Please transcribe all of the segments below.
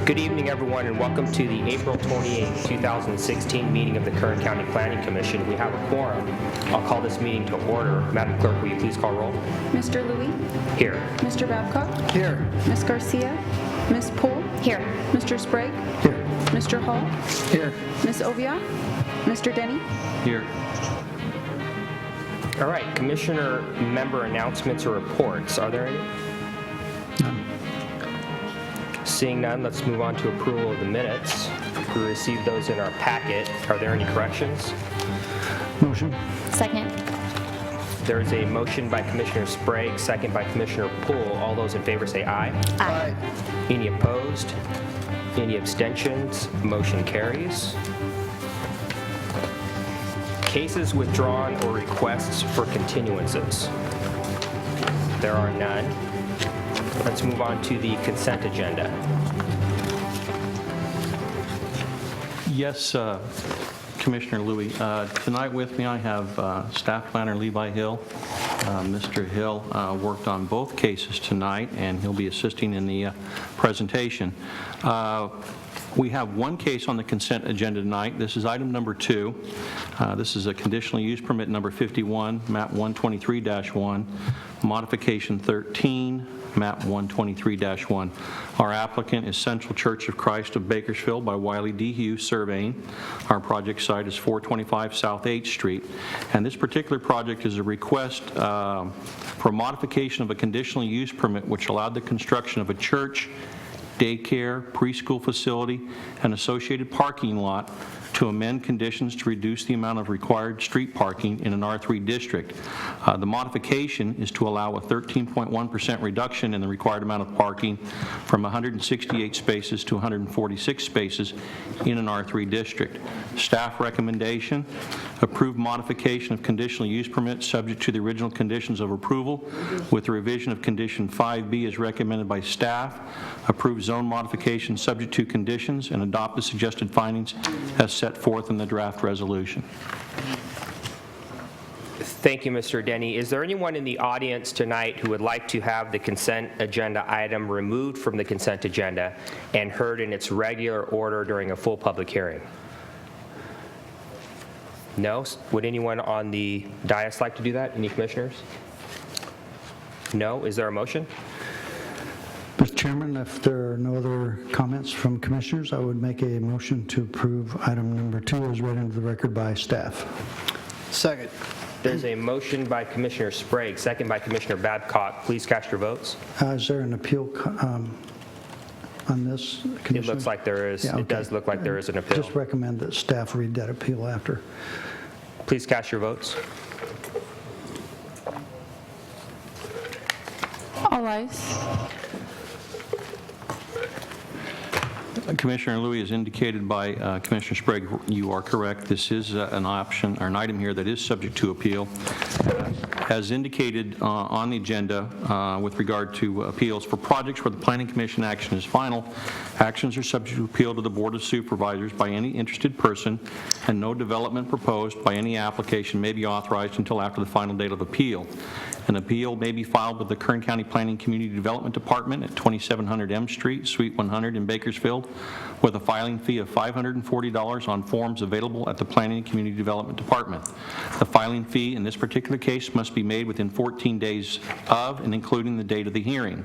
Good evening, everyone, and welcome to the April 28, 2016 meeting of the Kern County Planning Commission. We have a quorum. I'll call this meeting to order. Madam Clerk, will you please call roll? Mr. Louie? Here. Mr. Babcock? Here. Ms. Garcia? Ms. Poole? Here. Mr. Sprague? Here. Mr. Hall? Here. Ms. Ovia? Mr. Denny? Here. All right, Commissioner member announcements or reports. Are there any? None. Seeing none, let's move on to approval of the minutes. We received those in our packet. Are there any corrections? Motion. Second. There is a motion by Commissioner Sprague, second by Commissioner Poole. All those in favor say aye. Aye. Any opposed? Any abstentions? Motion carries. Cases withdrawn or requests for continuances. There are none. Let's move on to the consent agenda. Yes, Commissioner Louie. Tonight with me I have Staff Planner Levi Hill. Mr. Hill worked on both cases tonight, and he'll be assisting in the presentation. We have one case on the consent agenda tonight. This is item number 2. This is a conditional use permit number 51, map 123-1, modification 13, map 123-1. Our applicant is Central Church of Christ of Bakersfield by Wiley D. Hughes Surveying. Our project site is 425 South 8th Street. And this particular project is a request for a modification of a conditional use permit which allowed the construction of a church, daycare, preschool facility, and associated parking lot to amend conditions to reduce the amount of required street parking in an R3 district. The modification is to allow a 13.1% reduction in the required amount of parking from 168 spaces to 146 spaces in an R3 district. Staff recommendation: approve modification of conditional use permit subject to the original conditions of approval with the revision of condition 5B as recommended by staff. Approve zone modification subject to conditions and adopt the suggested findings as set forth in the draft resolution. Thank you, Mr. Denny. Is there anyone in the audience tonight who would like to have the consent agenda item removed from the consent agenda and heard in its regular order during a full public hearing? No? Would anyone on the dais like to do that? Any commissioners? No? Is there a motion? Mr. Chairman, if there are no other comments from commissioners, I would make a motion to approve item number 2 as read into the record by staff. Second. There's a motion by Commissioner Sprague, second by Commissioner Babcock. Please cast your votes. Is there an appeal on this, Commissioner? It looks like there is. Yeah, okay. It does look like there is an appeal. Just recommend that staff read that appeal after. Please cast your votes. All ayes. Commissioner Louie, as indicated by Commissioner Sprague, you are correct. This is an option or an item here that is subject to appeal. As indicated on the agenda with regard to appeals, for projects where the Planning Commission action is final, actions are subject to appeal to the Board of Supervisors by any interested person, and no development proposed by any application may be authorized until after the final date of appeal. An appeal may be filed with the Kern County Planning Community Development Department at 2700 M Street, Suite 100 in Bakersfield, with a filing fee of $540 on forms available at the Planning and Community Development Department. The filing fee in this particular case must be made within 14 days of and including the date of the hearing.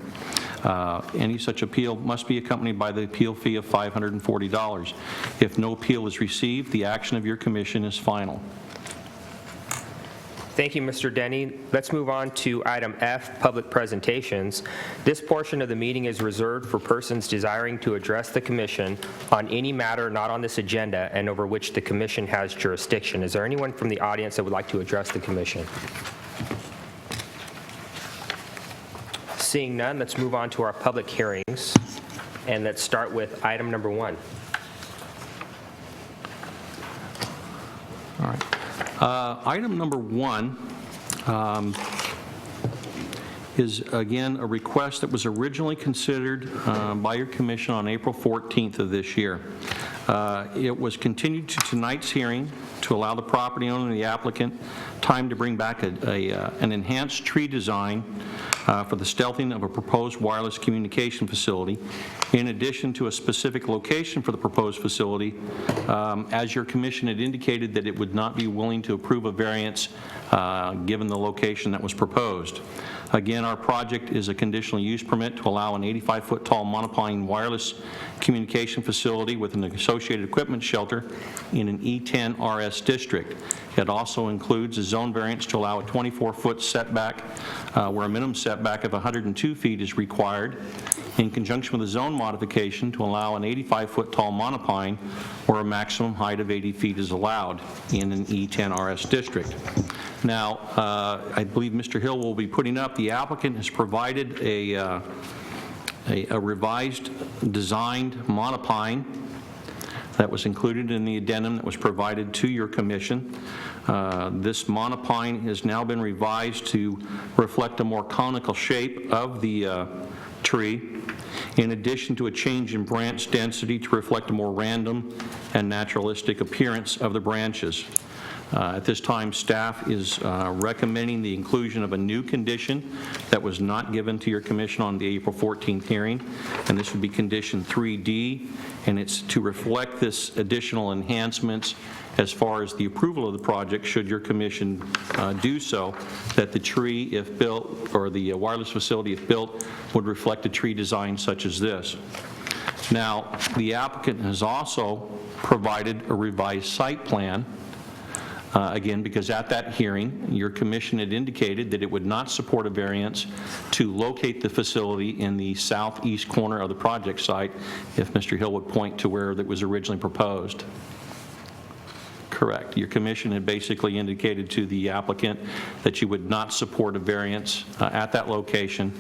Any such appeal must be accompanied by the appeal fee of $540. If no appeal is received, the action of your commission is final. Thank you, Mr. Denny. Let's move on to item F, public presentations. This portion of the meeting is reserved for persons desiring to address the commission on any matter not on this agenda and over which the commission has jurisdiction. Is there anyone from the audience that would like to address the commission? Seeing none, let's move on to our public hearings, and let's start with item number 1. All right. Item number 1 is, again, a request that was originally considered by your commission on April 14th of this year. It was continued to tonight's hearing to allow the property owner and the applicant time to bring back an enhanced tree design for the stealthing of a proposed wireless communication facility, in addition to a specific location for the proposed facility, as your commission had indicated that it would not be willing to approve a variance given the location that was proposed. Again, our project is a conditional use permit to allow an 85-foot tall monopine wireless communication facility with an associated equipment shelter in an E10 RS district. It also includes a zone variance to allow a 24-foot setback where a minimum setback of 102 feet is required, in conjunction with a zone modification to allow an 85-foot tall monopine where a maximum height of 80 feet is allowed in an E10 RS district. Now, I believe Mr. Hill will be putting up, the applicant has provided a revised designed monopine that was included in the addendum that was provided to your commission. This monopine has now been revised to reflect a more conical shape of the tree, in addition to a change in branch density to reflect a more random and naturalistic appearance of the branches. At this time, staff is recommending the inclusion of a new condition that was not given to your commission on the April 14th hearing, and this would be condition 3D, and it's to reflect this additional enhancements as far as the approval of the project, should your commission do so, that the tree, if built, or the wireless facility, if built, would reflect a tree design such as this. Now, the applicant has also provided a revised site plan. Again, because at that hearing, your commission had indicated that it would not support a variance to locate the facility in the southeast corner of the project site if Mr. Hill would point to where that was originally proposed. Correct. Your commission had basically indicated to the applicant that you would not support a variance at that location,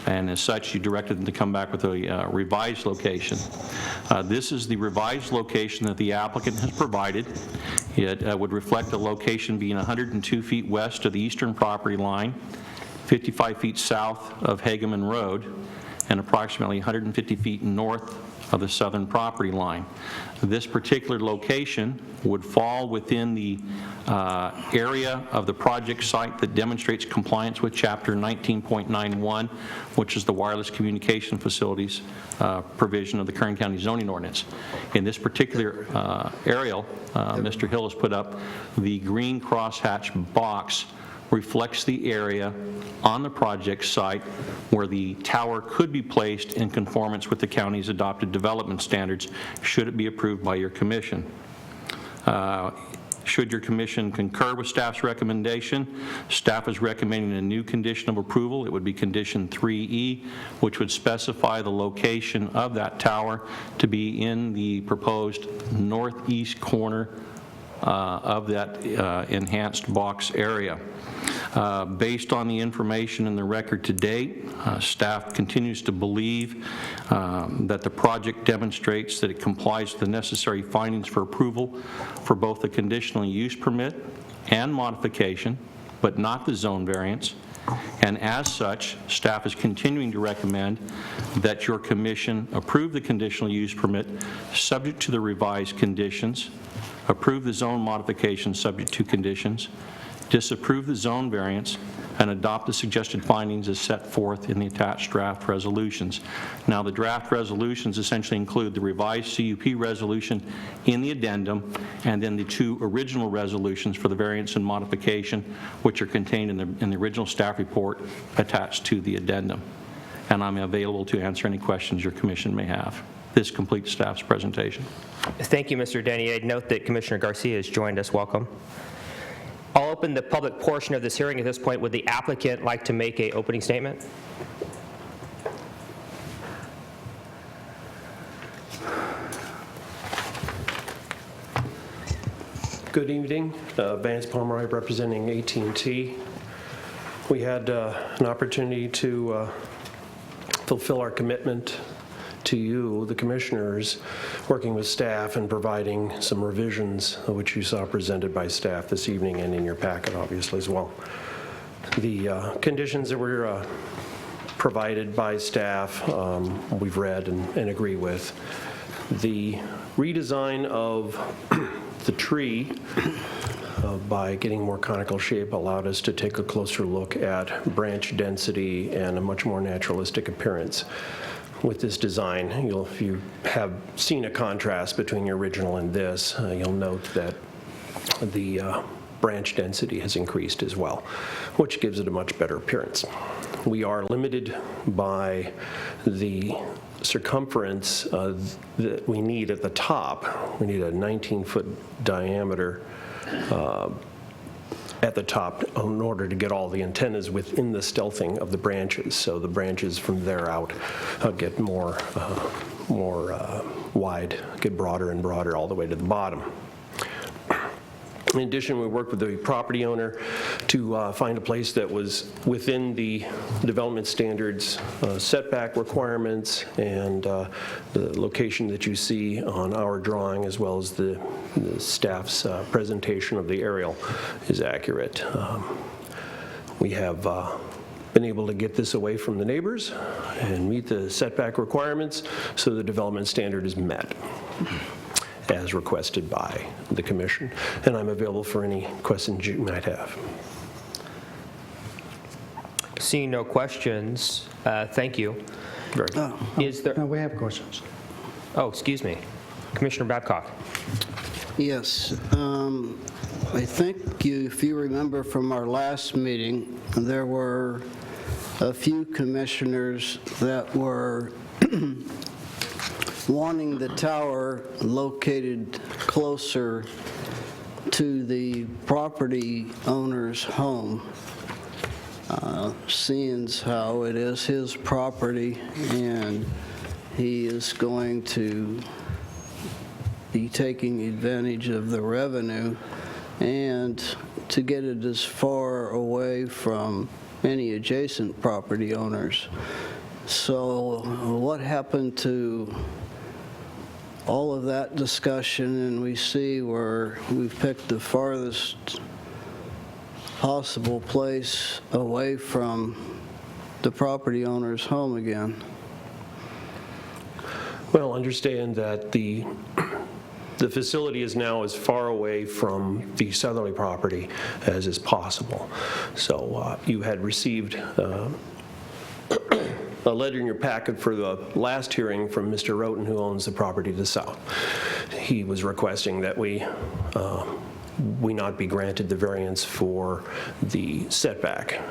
and as such, you directed them to come back with a revised location. This is the revised location that the applicant has provided. It would reflect a location being 102 feet west of the eastern property line, 55 feet south of Hageman Road, and approximately 150 feet north of the southern property line. This particular location would fall within the area of the project site that demonstrates compliance with Chapter 19.91, which is the wireless communication facilities provision of the Kern County zoning ordinance. In this particular aerial, Mr. Hill has put up the green crosshatch box reflects the area on the project site where the tower could be placed in conformance with the county's adopted development standards, should it be approved by your commission. Should your commission concur with staff's recommendation, staff is recommending a new condition of approval. It would be condition 3E, which would specify the location of that tower to be in the proposed northeast corner of that enhanced box area. Based on the information in the record to date, staff continues to believe that the project demonstrates that it complies with the necessary findings for approval for both the conditional use permit and modification, but not the zone variance. And as such, staff is continuing to recommend that your commission approve the conditional use permit subject to the revised conditions, approve the zone modification subject to conditions, disapprove the zone variance, and adopt the suggested findings as set forth in the attached draft resolutions. Now, the draft resolutions essentially include the revised CUP resolution in the addendum, and then the two original resolutions for the variance and modification, which are contained in the original staff report attached to the addendum. And I'm available to answer any questions your commission may have. This completes staff's presentation. Thank you, Mr. Denny. I'd note that Commissioner Garcia has joined us. Welcome. I'll open the public portion of this hearing at this point. Would the applicant like to make an opening statement? Good evening. Vance Pomeroy representing AT&T. We had an opportunity to fulfill our commitment to you, the commissioners, working with staff and providing some revisions, which you saw presented by staff this evening and in your packet, obviously, as well. The conditions that were provided by staff, we've read and agree with. The redesign of the tree by getting more conical shape, allowed us to take a closer look at branch density and a much more naturalistic appearance. With this design, if you have seen a contrast between your original and this, you'll note that the branch density has increased as well, which gives it a much better appearance. We are limited by the circumference that we need at the top. We need a 19-foot diameter at the top in order to get all the antennas within the stealthing of the branches. So the branches from there out get more wide, get broader and broader all the way to the bottom. In addition, we worked with the property owner to find a place that was within the development standards setback requirements, and the location that you see on our drawing as well as the staff's presentation of the aerial is accurate. We have been able to get this away from the neighbors and meet the setback requirements, so the development standard is met as requested by the commission. And I'm available for any questions you might have. Seeing no questions, thank you. Very good. Is there, No, we have questions. oh, excuse me. Commissioner Babcock. Yes. I think if you remember from our last meeting, there were a few commissioners that were wanting the tower located closer to the property owner's home, seeing how it is his property and he is going to be taking advantage of the revenue, and to get it as far away from any adjacent property owners. So what happened to all of that discussion, and we see where we've picked the farthest possible place away from the property owner's home again? Well, understand that the facility is now as far away from the southerly property as is possible. So you had received a letter in your packet for the last hearing from Mr. Roten, who owns the property to the south. He was requesting that we not be granted the variance for the setback.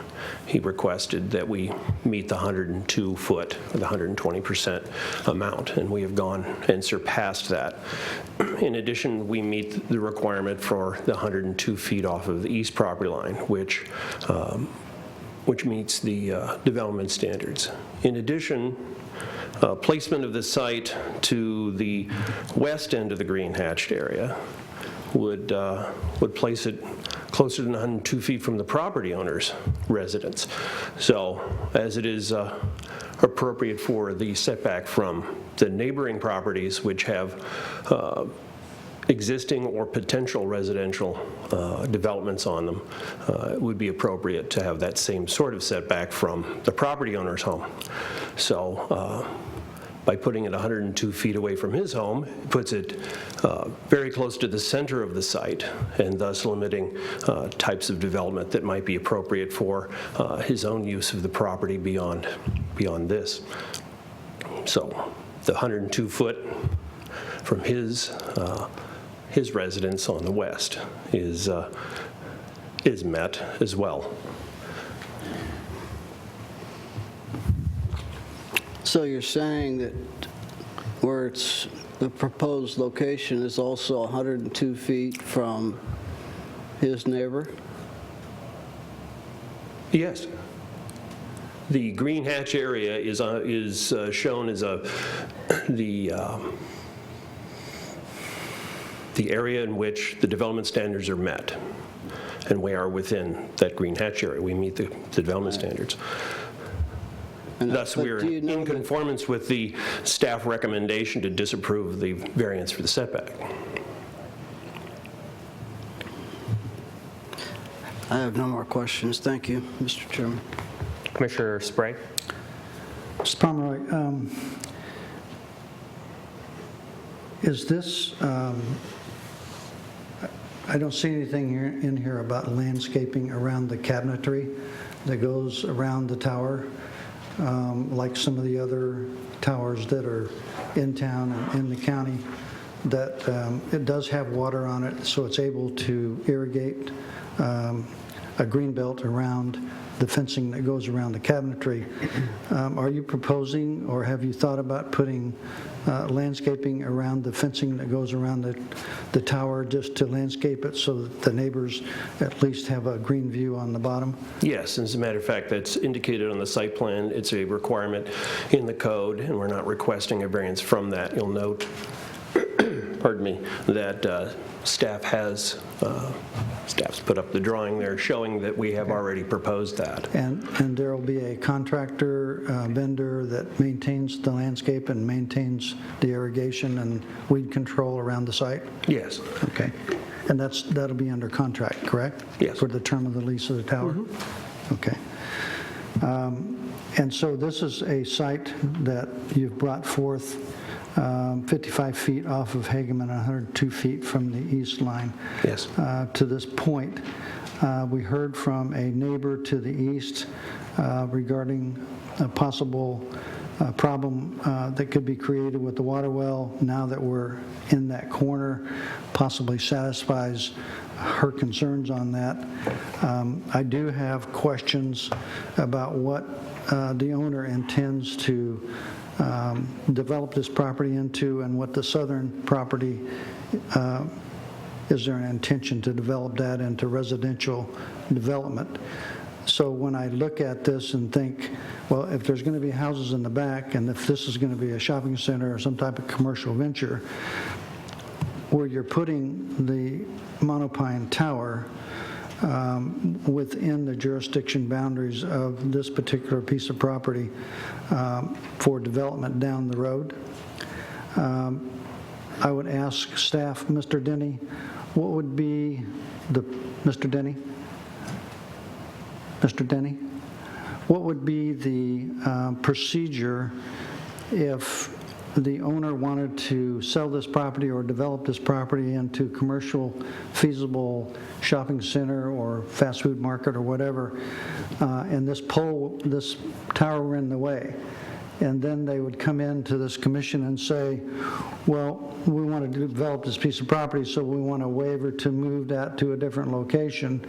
He requested that we meet the 102-foot, the 120% amount, and we have gone and surpassed that. In addition, we meet the requirement for the 102 feet off of the east property line, which meets the development standards. In addition, placement of the site to the west end of the green hatched area would place it closer than 102 feet from the property owner's residence. So as it is appropriate for the setback from the neighboring properties which have existing or potential residential developments on them, it would be appropriate to have that same sort of setback from the property owner's home. So by putting it 102 feet away from his home, it puts it very close to the center of the site, and thus limiting types of development that might be appropriate for his own use of the property beyond this. So the 102 foot from his residence on the west is met as well. So you're saying that where it's, the proposed location is also 102 feet from his neighbor? Yes. The green hatch area is shown as the area in which the development standards are met, and we are within that green hatch area. We meet the development standards. And Thus, but we're do you know in that- conformance with the staff recommendation to disapprove the variance for the setback. I have no more questions. Thank you, Mr. Chairman. Commissioner Sprague. Mr. Pomeroy, is this, I don't see anything in here about landscaping around the cabinetry that goes around the tower, like some of the other towers that are in town and in the county, that it does have water on it, so it's able to irrigate a green belt around the fencing that goes around the cabinetry. Are you proposing, or have you thought about putting landscaping around the fencing that goes around the tower, just to landscape it so that the neighbors at least have a green view on the bottom? Yes, as a matter of fact, that's indicated on the site plan. It's a requirement in the code, and we're not requesting a variance from that. You'll note, pardon me, that staff's put up the drawing there showing that we have already proposed that. And there will be a contractor, vendor that maintains the landscape and maintains the irrigation and weed control around the site? Yes. Okay. And that'll be under contract, correct? Yes. For the term of the lease of the tower? Okay. And so this is a site that you've brought forth 55 feet off of Hageman, 102 feet from the east line. Yes. To this point, we heard from a neighbor to the east regarding a possible problem that could be created with the water well. Now that we're in that corner, possibly satisfies her concerns on that. I do have questions about what the owner intends to develop this property into, and what the southern property, is there an intention to develop that into residential development? So when I look at this and think, well, if there's going to be houses in the back, and if this is going to be a shopping center or some type of commercial venture, where you're putting the monopine tower within the jurisdiction boundaries of this particular piece of property for development down the road, I would ask staff, Mr. Denny, what would be Mr. Denny? Mr. Denny? What would be the procedure if the owner wanted to sell this property or develop this property into commercial feasible shopping center or fast food market or whatever, and this tower were in the way? And then they would come into this commission and say, well, we want to develop this piece of property, so we want a waiver to move that to a different location.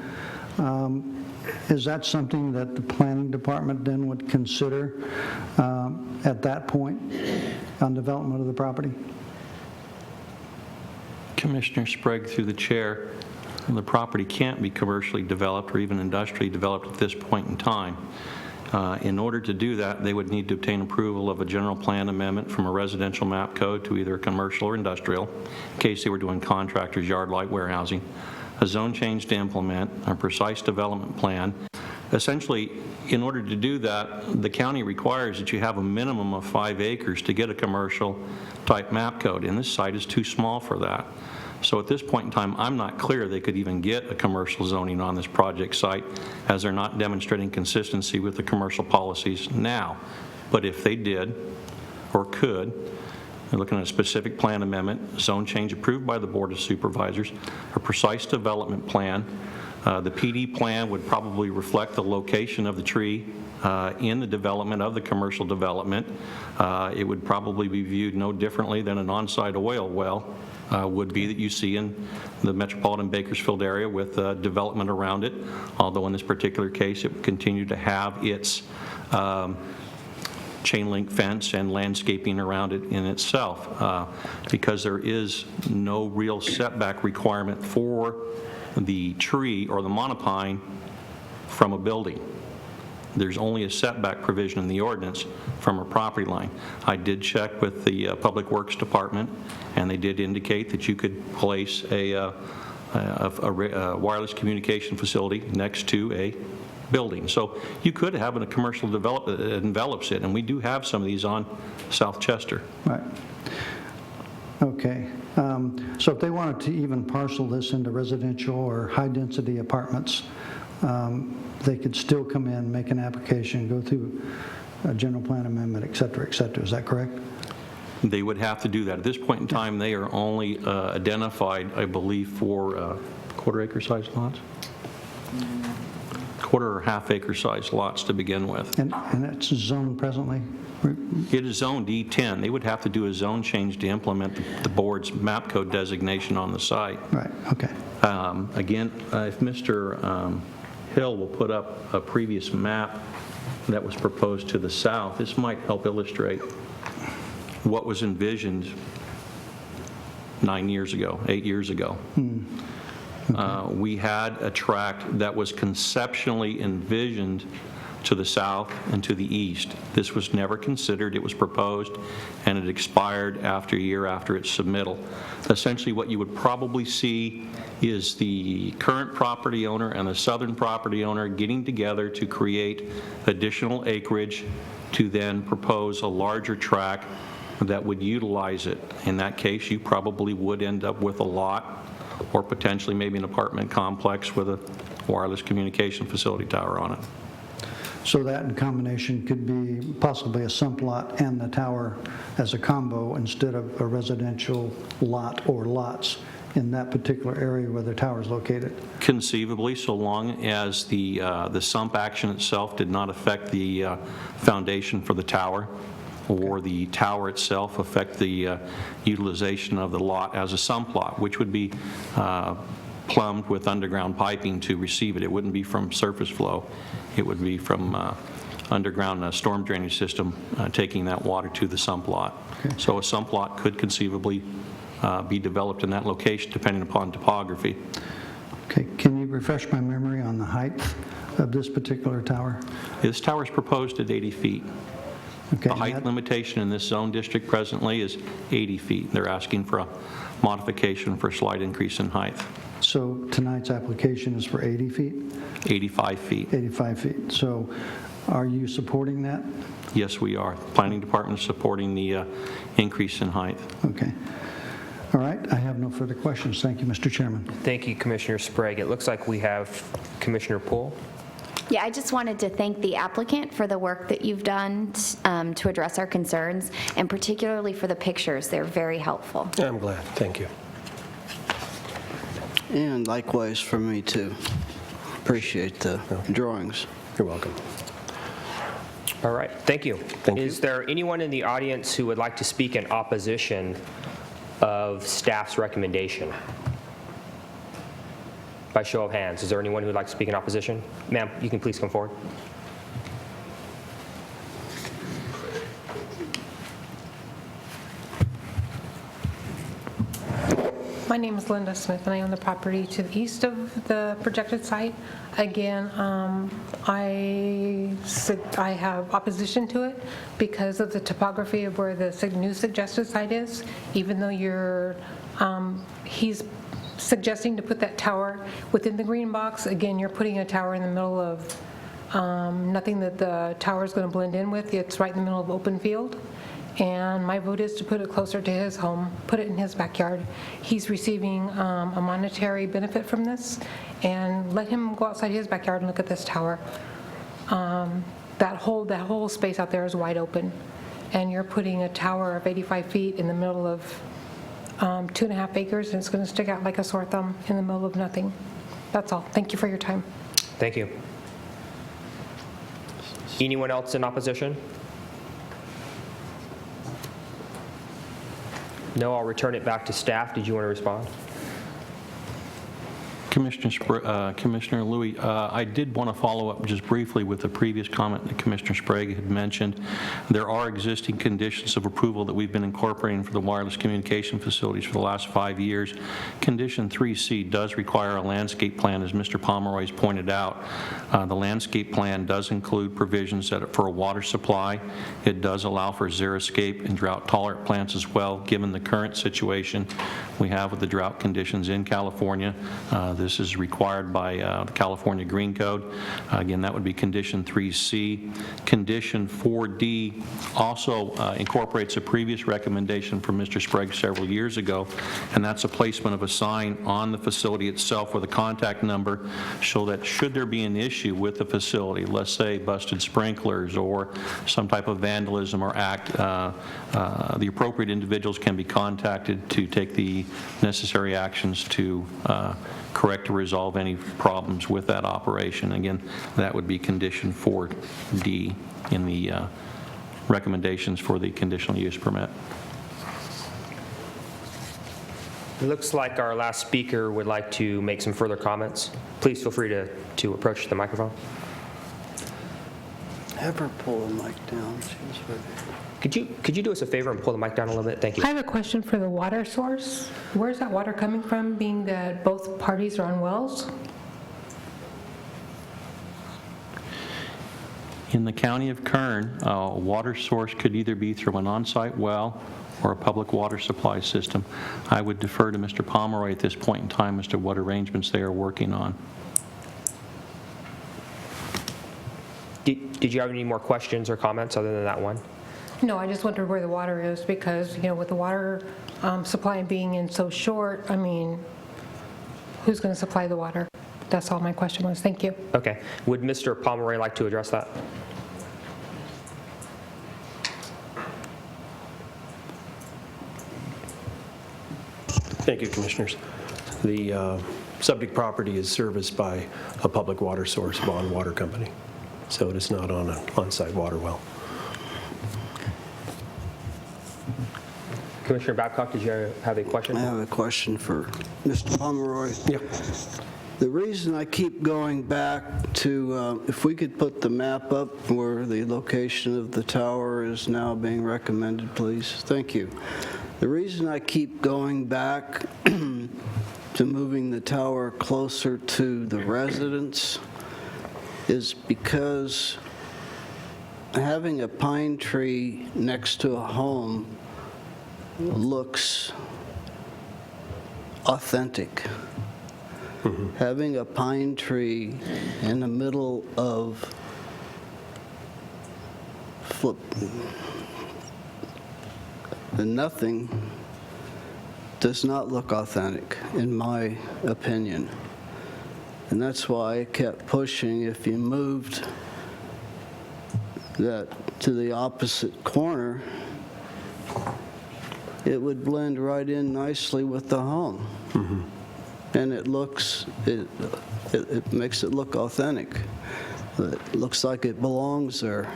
Is that something that the planning department then would consider at that point on development of the property? Commissioner Sprague, through the chair, the property can't be commercially developed or even industrially developed at this point in time. In order to do that, they would need to obtain approval of a general plan amendment from a residential map code to either a commercial or industrial, in case they were doing contractors, yard light warehousing, a zone change to implement, a precise development plan. Essentially, in order to do that, the county requires that you have a minimum of 5 acres to get a commercial type map code, and this site is too small for that. So at this point in time, I'm not clear they could even get a commercial zoning on this project site, as they're not demonstrating consistency with the commercial policies now. But if they did or could, they're looking at a specific plan amendment, zone change approved by the Board of Supervisors, a precise development plan. The PD plan would probably reflect the location of the tree in the development of the commercial development. It would probably be viewed no differently than an on-site oil well would be that you see in the metropolitan Bakersfield area with development around it, although in this particular case it would continue to have its chain link fence and landscaping around it in itself, because there is no real setback requirement for the tree or the monopine from a building. There's only a setback provision in the ordinance from a property line. I did check with the Public Works Department, and they did indicate that you could place a wireless communication facility next to a building. So you could have a commercial development that envelops it, and we do have some of these on South Chester. Right. Okay. So if they wanted to even parcel this into residential or high-density apartments, they could still come in, make an application, go through a general plan amendment, et cetera, et cetera. Is that correct? They would have to do that. At this point in time, they are only identified, I believe, for quarter-acre size lots? Quarter or half-acre size lots to begin with. And it's zoned presently? It is zoned E10. They would have to do a zone change to implement the board's map code designation on the site. Right, okay. Again, if Mr. Hill will put up a previous map that was proposed to the south, this might help illustrate what was envisioned 9 years ago, 8 years ago. We had a tract that was conceptually envisioned to the south and to the east. This was never considered. It was proposed, and it expired after a year after its submittal. Essentially, what you would probably see is the current property owner and the southern property owner getting together to create additional acreage to then propose a larger tract that would utilize it. In that case, you probably would end up with a lot or potentially maybe an apartment complex with a wireless communication facility tower on it. So that in combination could be possibly a sump lot and the tower as a combo instead of a residential lot or lots in that particular area where the tower is located? Conceivably, so long as the sump action itself did not affect the foundation for the tower, or the tower itself affect the utilization of the lot as a sump lot, which would be plumbed with underground piping to receive it. It wouldn't be from surface flow. It would be from underground storm drainage system taking that water to the sump lot. Okay. So a sump lot could conceivably be developed in that location depending upon topography. Okay, can you refresh my memory on the height of this particular tower? This tower is proposed at 80 feet. Okay, The height limitation in this zone district presently is 80 feet. They're asking for a modification for a slight increase in height, So tonight's application is for 80 feet? 85 feet. 85 feet. So are you supporting that? Yes, we are. Planning Department is supporting the increase in height. Okay. All right, I have no further questions. Thank you, Mr. Chairman. Thank you, Commissioner Sprague. It looks like we have Commissioner Poole. Yeah, I just wanted to thank the applicant for the work that you've done to address our concerns, and particularly for the pictures. They're very helpful. I'm glad. Thank you. And likewise for me, too. Appreciate the drawings. You're welcome. All right, thank you. Thank you. Is there anyone in the audience who would like to speak in opposition of staff's recommendation? By show of hands, is there anyone who would like to speak in opposition? Ma'am, you can please come forward. My name is Linda Smith, and I own the property to the east of the projected site. Again, I have opposition to it because of the topography of where the new suggested site is, even though he's suggesting to put that tower within the green box. Again, you're putting a tower in the middle of nothing that the tower is going to blend in with. It's right in the middle of open field. And my vote is to put it closer to his home, put it in his backyard. He's receiving a monetary benefit from this, and let him go outside his backyard and look at this tower. That whole space out there is wide open, and you're putting a tower of 85 feet in the middle of 2.5 acres, and it's going to stick out like a sore thumb in the middle of nothing. That's all. Thank you for your time. Thank you. Anyone else in opposition? No, I'll return it back to staff. Did you want to respond? Commissioner Louie, I did want to follow up just briefly with the previous comment that Commissioner Sprague had mentioned. There are existing conditions of approval that we've been incorporating for the wireless communication facilities for the last 5 years. Condition 3C does require a landscape plan, as Mr. Pomeroy has pointed out. The landscape plan does include provisions for a water supply. It does allow for xeriscape and drought-tolerant plants as well, given the current situation we have with the drought conditions in California. This is required by the California Green Code. Again, that would be condition 3C. Condition 4D also incorporates a previous recommendation from Mr. Sprague several years ago, and that's a placement of a sign on the facility itself with a contact number, so that should there be an issue with the facility, let's say busted sprinklers or some type of vandalism or act, the appropriate individuals can be contacted to take the necessary actions to correct direct to resolve any problems with that operation. Again, that would be condition 4D in the recommendations for the conditional use permit. It looks like our last speaker would like to make some further comments. Please feel free to approach the microphone. Have her pull the mic down. She's ready. Could you do us a favor and pull the mic down a little bit? Thank you. I have a question for the water source. Where's that water coming from, being that both parties are on wells? In the county of Kern, a water source could either be through an on-site well or a public water supply system. I would defer to Mr. Pomeroy at this point in time as to what arrangements they are working on. Did you have any more questions or comments other than that one? No, I just wondered where the water is because, with the water supply being in so short, I mean, who's going to supply the water? That's all my question was. Thank you. Okay. Would Mr. Pomeroy like to address that? Thank you, Commissioners. The subject property is serviced by a public water source, Vaughn Water Company, so it is not on an on-site water well. Commissioner Babcock, did you have a question? I have a question for Mr. Pomeroy. Yeah. The reason I keep going back to, if we could put the map up where the location of the tower is now being recommended, please. Thank you. The reason I keep going back to moving the tower closer to the residents is because having a pine tree next to a home looks authentic. Having a pine tree in the middle of nothing does not look authentic, in my opinion. And that's why I kept pushing. If you moved that to the opposite corner, it would blend right in nicely with the home. And it makes it look authentic. It looks like it belongs there.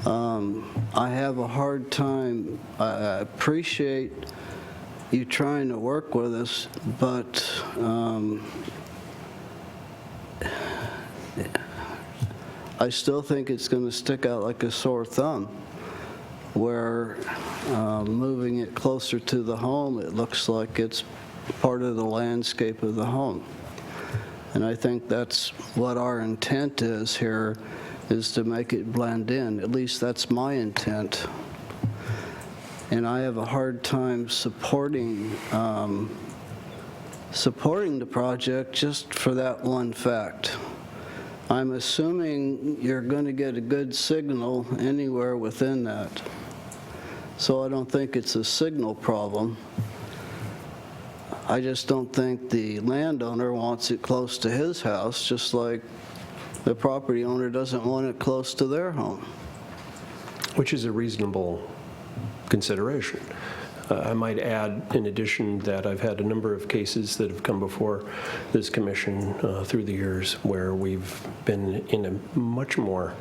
I have a hard time. I appreciate you trying to work with us, but I still think it's going to stick out like a sore thumb, where moving it closer to the home, it looks like it's part of the landscape of the home. And I think that's what our intent is here, is to make it blend in. At least that's my intent. And I have a hard time supporting the project just for that one fact. I'm assuming you're going to get a good signal anywhere within that. So I don't think it's a signal problem. I just don't think the landowner wants it close to his house, just like the property owner doesn't want it close to their home. Which is a reasonable consideration. I might add, in addition, that I've had a number of cases that have come before this commission through the years where we've been in a much more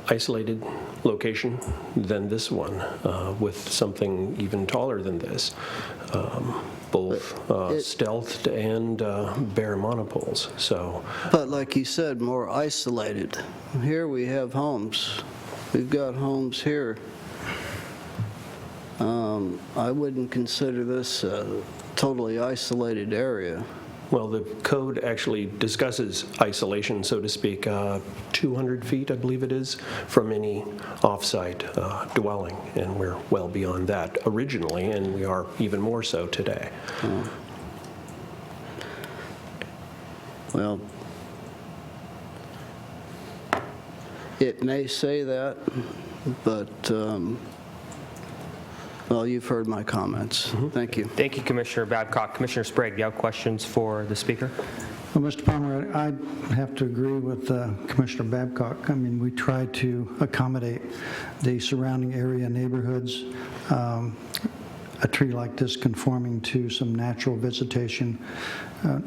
isolated location than this one, with something even taller than this, both stealthed and bare monopoles. So, but like you said, more isolated. Here we have homes. We've got homes here. I wouldn't consider this a totally isolated area. well, the code actually discusses isolation, so to speak, 200 feet, I believe it is, from any off-site dwelling, and we're well beyond that originally, and we are even more so today. Well, it may say that, but, well, you've heard my comments. Thank you. Thank you, Commissioner Babcock. Commissioner Sprague, do you have questions for the speaker? Well, Mr. Palmer, I have to agree with Commissioner Babcock. I mean, we try to accommodate the surrounding area neighborhoods. a tree like this conforming to some natural vegetation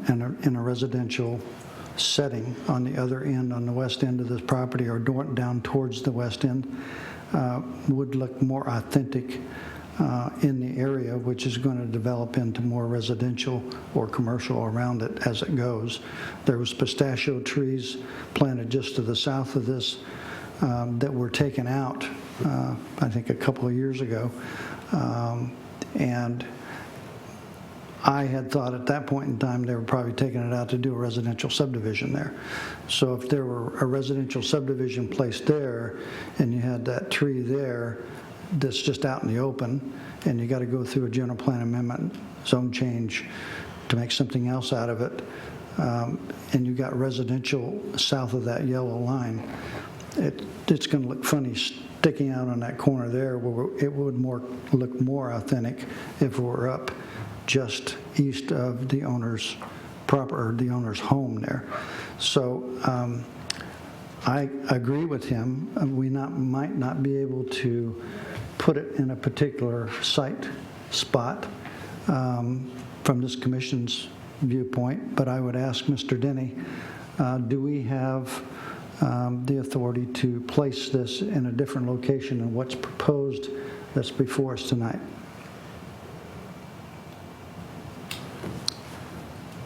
in a residential setting on the other end, on the west end of this property, or down towards the west end, would look more authentic in the area, which is going to develop into more residential or commercial around it as it goes. There was pistachio trees planted just to the south of this that were taken out, I think a couple of years ago. And I had thought at that point in time they were probably taking it out to do a residential subdivision there. So if there were a residential subdivision placed there and you had that tree there that's just out in the open, and you got to go through a general plan amendment, zone change to make something else out of it, and you got residential south of that yellow line, it's going to look funny sticking out on that corner there, where it would look more authentic if it were up just east of the owner's the owner's home there. So I agree with him. We might not be able to put it in a particular site spot from this commission's viewpoint, but I would ask Mr. Denny, do we have the authority to place this in a different location than what's proposed that's before us tonight?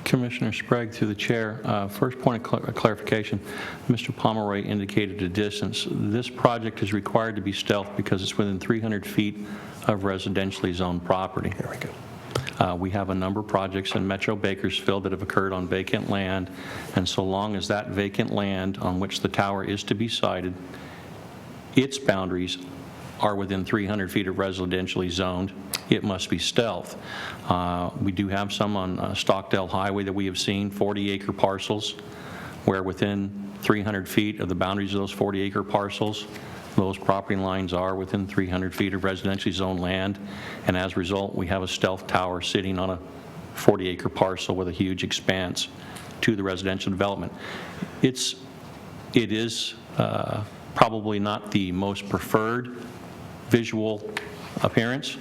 Commissioner Sprague, through the chair. First point of clarification, Mr. Pomeroy indicated a distance. This project is required to be stealth because it's within 300 feet of residentially zoned property. There we go. We have a number of projects in Metro Bakersfield that have occurred on vacant land, and so long as that vacant land on which the tower is to be sited, its boundaries are within 300 feet of residentially zoned, it must be stealth. We do have some on Stockdale Highway that we have seen, 40-acre parcels, where within 300 feet of the boundaries of those 40-acre parcels, those property lines are within 300 feet of residentially zoned land, and as a result, we have a stealth tower sitting on a 40-acre parcel with a huge expanse to the residential development. It is probably not the most preferred visual appearance,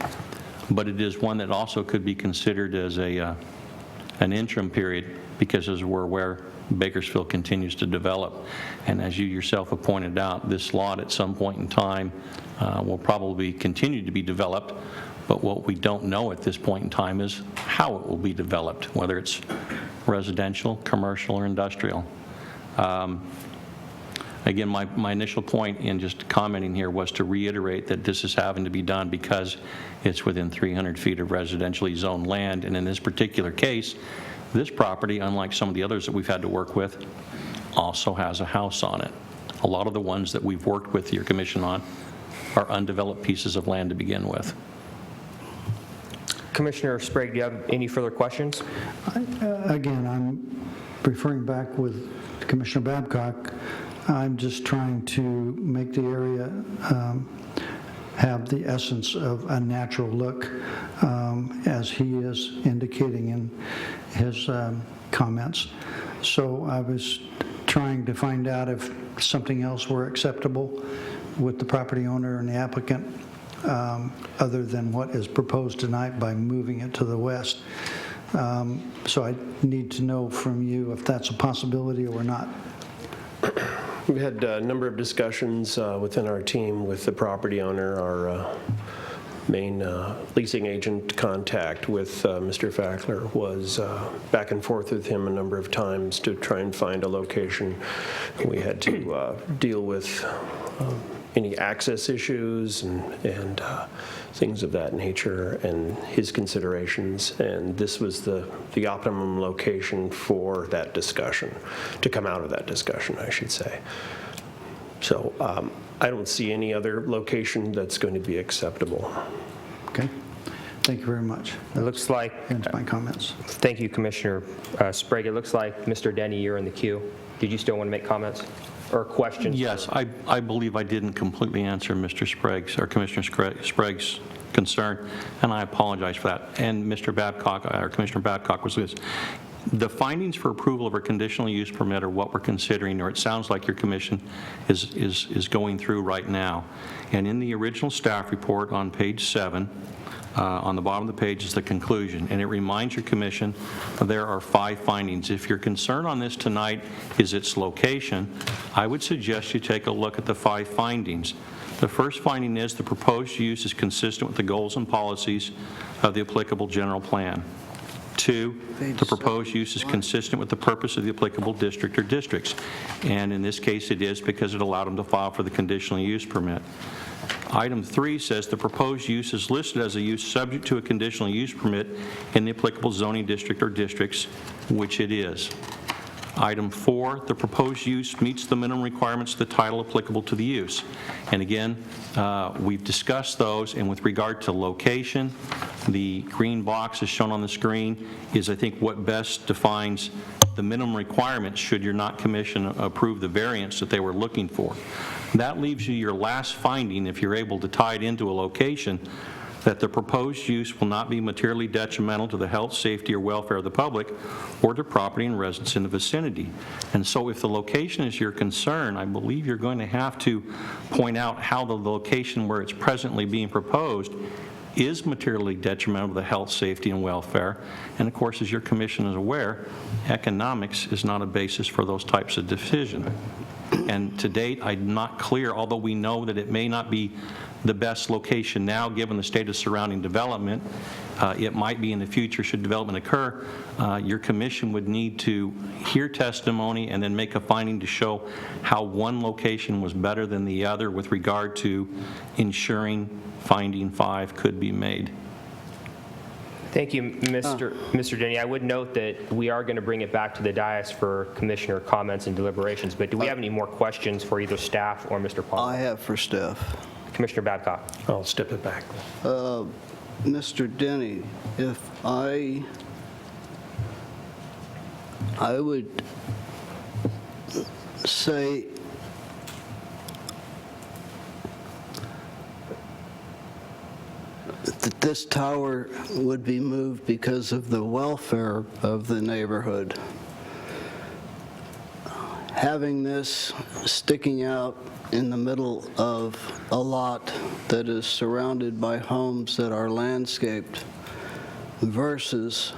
but it is one that also could be considered as an interim period, because as we're aware, Bakersfield continues to develop. And as you yourself have pointed out, this lot at some point in time will probably continue to be developed, but what we don't know at this point in time is how it will be developed, whether it's residential, commercial, or industrial. Again, my initial point in just commenting here was to reiterate that this is having to be done because it's within 300 feet of residentially zoned land, and in this particular case, this property, unlike some of the others that we've had to work with, also has a house on it. A lot of the ones that we've worked with your commission on are undeveloped pieces of land to begin with. Commissioner Sprague, do you have any further questions? Again, I'm referring back with Commissioner Babcock. I'm just trying to make the area have the essence of a natural look, as he is indicating in his comments. So I was trying to find out if something else were acceptable with the property owner and the applicant, other than what is proposed tonight by moving it to the west. So I need to know from you if that's a possibility or not. We've had a number of discussions within our team with the property owner. Our main leasing agent contact with Mr. Fackler was back and forth with him a number of times to try and find a location. We had to deal with any access issues and things of that nature, and his considerations, and this was the optimum location for that discussion, to come out of that discussion, I should say. So I don't see any other location that's going to be acceptable. Okay. Thank you very much. It looks like, Ends my comments. thank you, Commissioner Sprague. It looks like, Mr. Denny, you're in the queue. Did you still want to make comments or questions? Yes, I believe I didn't completely answer Mr. Sprague's or Commissioner Sprague's concern, and I apologize for that. And Mr. Babcock, or Commissioner Babcock, was this. The findings for approval of a conditional use permit are what we're considering, or it sounds like your commission is going through right now. And in the original staff report on page 7, on the bottom of the page is the conclusion, and it reminds your commission there are 5 findings. If your concern on this tonight is its location, I would suggest you take a look at the 5 findings. The first finding is the proposed use is consistent with the goals and policies of the applicable general plan. 2, the proposed use is consistent with the purpose of the applicable district or districts, and in this case it is because it allowed them to file for the conditional use permit. Item 3 says the proposed use is listed as a use subject to a conditional use permit in the applicable zoning district or districts, which it is. Item 4, the proposed use meets the minimum requirements of the title applicable to the use. And again, we've discussed those, and with regard to location, the green box as shown on the screen is, I think, what best defines the minimum requirements should your not commission approve the variance that they were looking for. That leaves you your last finding, if you're able to tie it into a location, that the proposed use will not be materially detrimental to the health, safety, or welfare of the public or to property and residents in the vicinity. And so if the location is your concern, I believe you're going to have to point out how the location where it's presently being proposed is materially detrimental to the health, safety, and welfare. And of course, as your commission is aware, economics is not a basis for those types of decisions. And to date, I'm not clear, although we know that it may not be the best location now, given the state of surrounding development. It might be in the future should development occur. Your commission would need to hear testimony and then make a finding to show how one location was better than the other with regard to ensuring finding 5 could be made. Thank you, Mr. Denny. I would note that we are going to bring it back to the dais for commissioner comments and deliberations, but do we have any more questions for either staff or Mr. Palmer? I have for staff. Commissioner Babcock. I'll step it back. Mr. Denny, if I would say that this tower would be moved because of the welfare of the neighborhood. Having this sticking out in the middle of a lot that is surrounded by homes that are landscaped versus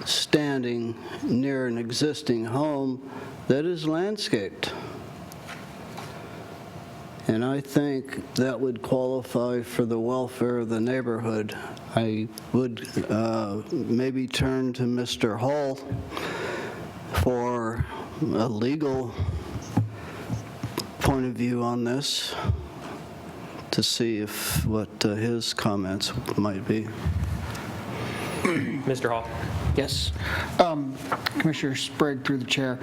standing near an existing home that is landscaped. And I think that would qualify for the welfare of the neighborhood. I would maybe turn to Mr. Hall for a legal point of view on this to see what his comments might be. Mr. Hall. Yes. Commissioner Sprague through the chair,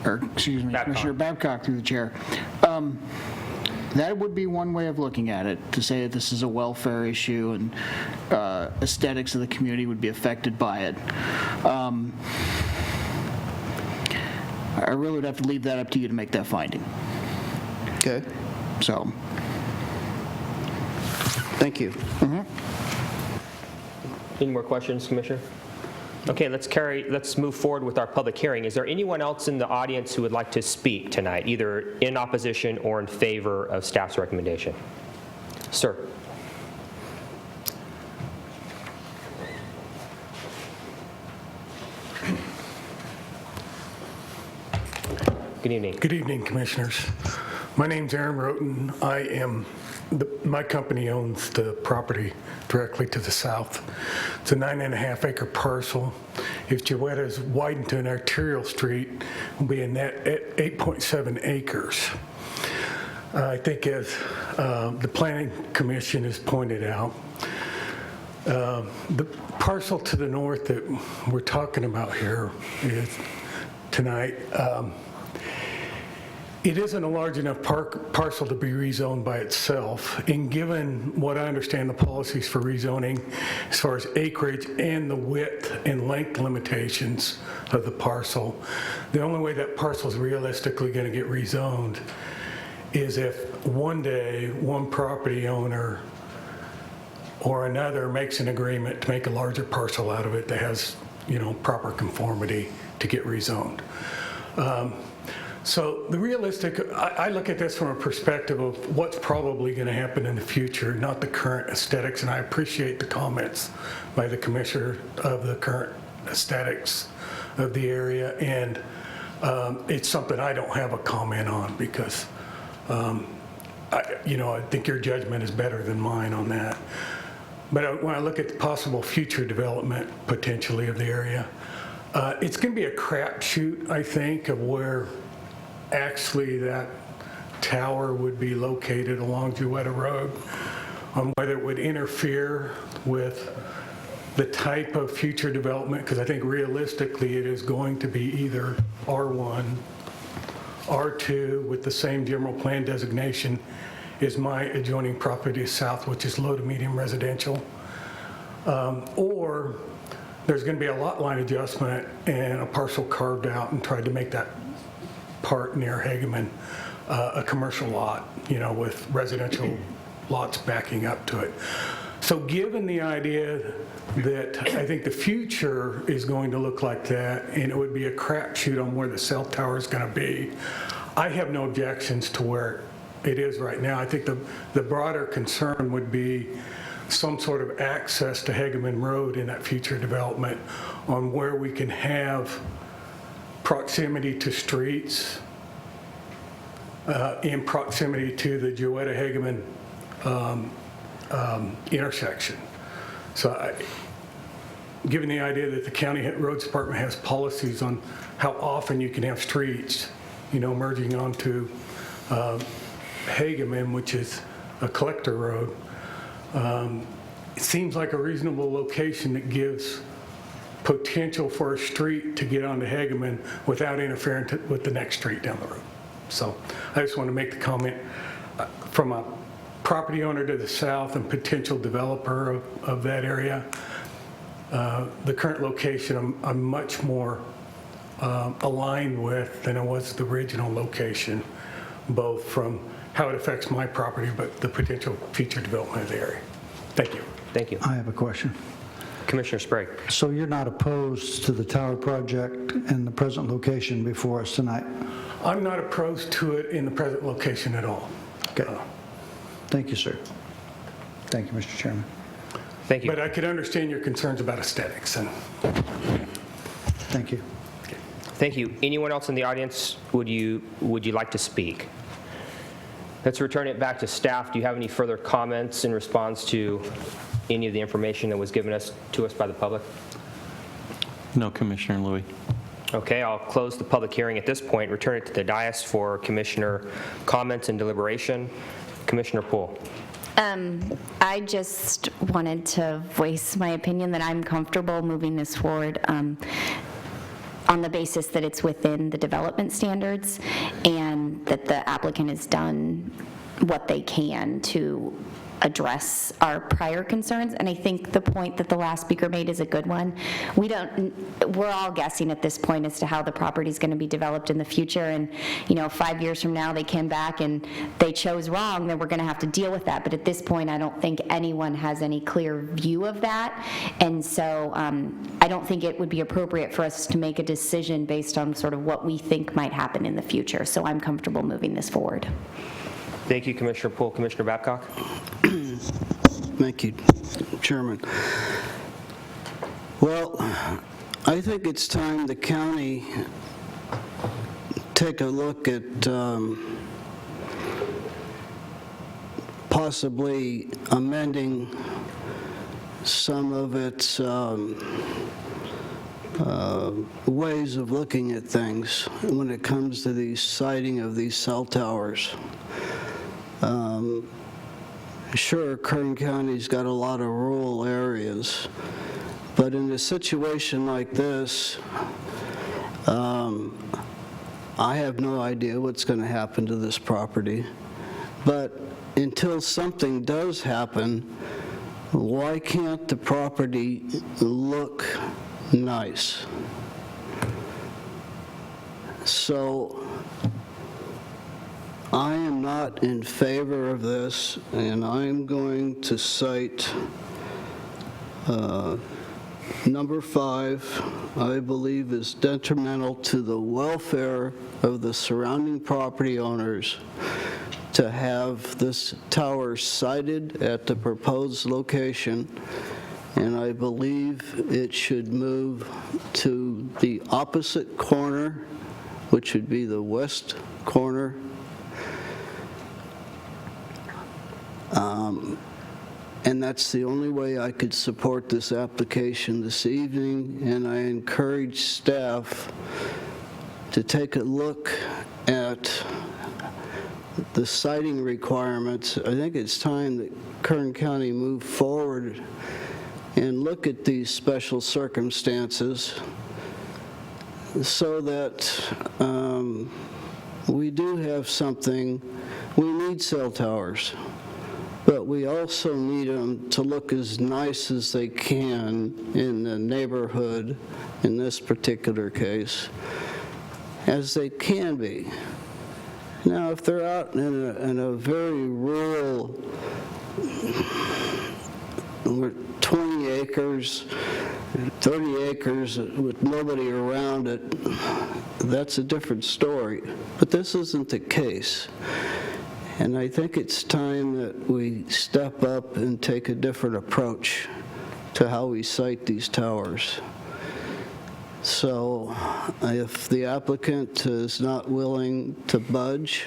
or excuse me, Babcock. Commissioner Babcock through the chair. That would be one way of looking at it, to say that this is a welfare issue and aesthetics of the community would be affected by it. I really would have to leave that up to you to make that finding. Okay. So, Thank you. Any more questions, Commissioner? Okay, let's move forward with our public hearing. Is there anyone else in the audience who would like to speak tonight, either in opposition or in favor of staff's recommendation? Sir. Good evening. Good evening, Commissioners. My name's Aaron Roten. My company owns the property directly to the south. It's a 9.5 acre parcel. If Joetta's widened to an arterial street, it'll be a net 8.7 acres. I think as the Planning Commission has pointed out, the parcel to the north that we're talking about here tonight, it isn't a large enough parcel to be rezoned by itself, and given what I understand the policies for rezoning as far as acreage and the width and length limitations of the parcel, the only way that parcel is realistically going to get rezoned is if one day one property owner or another makes an agreement to make a larger parcel out of it that has, proper conformity to get rezoned. So the realistic, I look at this from a perspective of what's probably going to happen in the future, not the current aesthetics, and I appreciate the comments by the commissioner of the current aesthetics of the area, and it's something I don't have a comment on because, I think your judgment is better than mine on that. But when I look at the possible future development potentially of the area, it's going to be a crapshoot, I think, of where actually that tower would be located along Jewetta Road, on whether it would interfere with the type of future development, because I think realistically it is going to be either R1, R2 with the same general plan designation as my adjoining property south, which is low to medium residential, or there's going to be a lot line adjustment and a parcel carved out and tried to make that part near Hageman a commercial lot, with residential lots backing up to it. So given the idea that I think the future is going to look like that, and it would be a crapshoot on where the cell tower is going to be, I have no objections to where it is right now. I think the broader concern would be some sort of access to Hageman Road in that future development on where we can have proximity to streets, in proximity to the Jewetta-Hageman intersection. So given the idea that the county roads department has policies on how often you can have streets, merging onto Hageman, which is a collector road, it seems like a reasonable location that gives potential for a street to get onto Hageman without interfering with the next street down the road. So I just want to make the comment from a property owner to the south and potential developer of that area. The current location I'm much more aligned with than it was the original location, both from how it affects my property, but the potential future development of the area. Thank you. Thank you. I have a question. Commissioner Sprague. So you're not opposed to the tower project in the present location before us tonight? I'm not opposed to it in the present location at all. Okay. Thank you, sir. Thank you, Mr. Chairman. Thank you. But I could understand your concerns about aesthetics. And Thank you. Thank you. Anyone else in the audience, would you like to speak? Let's return it back to staff. Do you have any further comments in response to any of the information that was given to us by the public? No, Commissioner Louie. Okay, I'll close the public hearing at this point, return it to the dais for commissioner comments and deliberation. Commissioner Poole. I just wanted to voice my opinion that I'm comfortable moving this forward on the basis that it's within the development standards and that the applicant has done what they can to address our prior concerns. And I think the point that the last speaker made is a good one. We're all guessing at this point as to how the property is going to be developed in the future. And 5 years from now, they came back and they chose wrong, then we're going to have to deal with that. But at this point, I don't think anyone has any clear view of that. And so I don't think it would be appropriate for us to make a decision based on sort of what we think might happen in the future. So I'm comfortable moving this forward. Thank you, Commissioner Poole. Commissioner Babcock? Thank you, Chairman. Well, I think it's time the county take a look at possibly amending some of its ways of looking at things when it comes to the siting of these cell towers. Sure, Kern County's got a lot of rural areas, but in a situation like this, I have no idea what's going to happen to this property. But until something does happen, why can't the property look nice? So I am not in favor of this, and I'm going to cite Number 5, I believe, is detrimental to the welfare of the surrounding property owners to have this tower sited at the proposed location, and I believe it should move to the opposite corner, which would be the west corner. And that's the only way I could support this application this evening, and I encourage staff to take a look at the siting requirements. I think it's time that Kern County move forward and look at these special circumstances so that we do have something. We need cell towers, but we also need them to look as nice as they can in the neighborhood, in this particular case, as they can be. Now, if they're out in a very rural, 20 acres, 30 acres with nobody around it, that's a different story. But this isn't the case. And I think it's time that we step up and take a different approach to how we site these towers. So if the applicant is not willing to budge,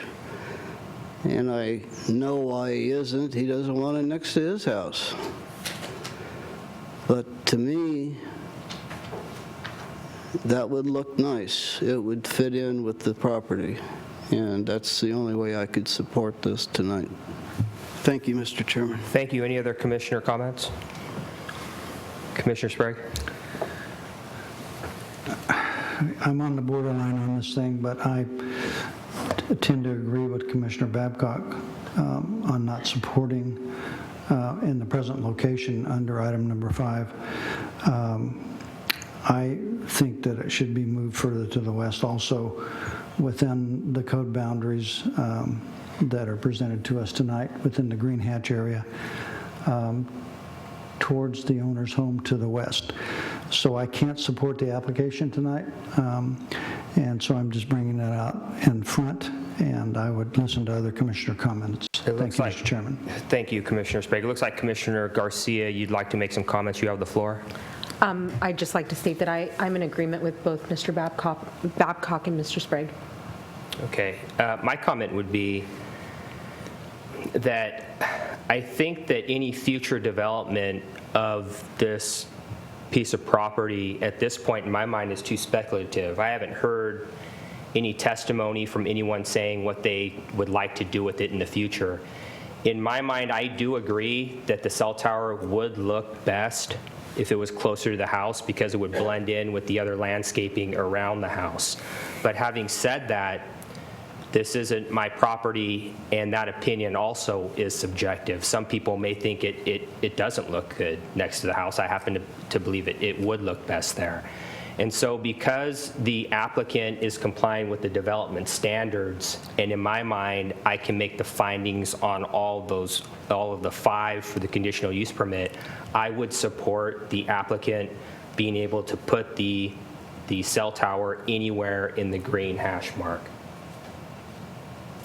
and I know why he isn't, he doesn't want it next to his house. But to me, that would look nice. It would fit in with the property. And that's the only way I could support this tonight. Thank you, Mr. Chairman. Thank you. Any other commissioner comments? Commissioner Sprague? I'm on the borderline on this thing, but I tend to agree with Commissioner Babcock on not supporting in the present location under item number 5. I think that it should be moved further to the west, also within the code boundaries that are presented to us tonight, within the Green Hatch area, towards the owner's home to the west. So I can't support the application tonight, and so I'm just bringing that out in front, and I would listen to other commissioner comments. Thank you, Mr. Chairman. Thank you, Commissioner Sprague. It looks like Commissioner Garcia, you'd like to make some comments. You have the floor. I'd just like to state that I'm in agreement with both Mr. Babcock and Mr. Sprague. Okay. My comment would be that I think that any future development of this piece of property at this point in my mind is too speculative. I haven't heard any testimony from anyone saying what they would like to do with it in the future. In my mind, I do agree that the cell tower would look best if it was closer to the house because it would blend in with the other landscaping around the house. But having said that, this isn't my property, and that opinion also is subjective. Some people may think it doesn't look good next to the house. I happen to believe it would look best there. And so because the applicant is complying with the development standards, and in my mind, I can make the findings on all of the 5 for the conditional use permit, I would support the applicant being able to put the cell tower anywhere in the green hash mark.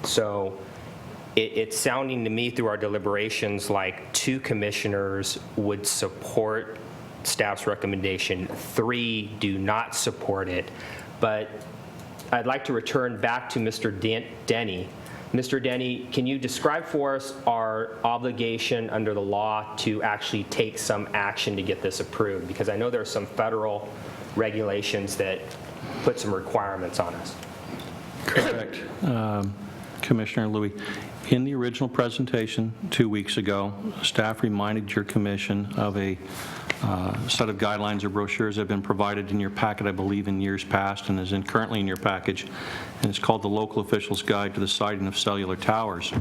So it's sounding to me through our deliberations like 2 commissioners would support staff's recommendation, 3 do not support it. But I'd like to return back to Mr. Denny. Mr. Denny, can you describe for us our obligation under the law to actually take some action to get this approved? Because I know there are some federal regulations that put some requirements on us. Correct. Commissioner Louie, in the original presentation 2 weeks ago, staff reminded your commission of a set of guidelines or brochures that have been provided in your packet, I believe, in years past, and is currently in your package, and it's called the Local Officials Guide to the Siting of Cellular Towers.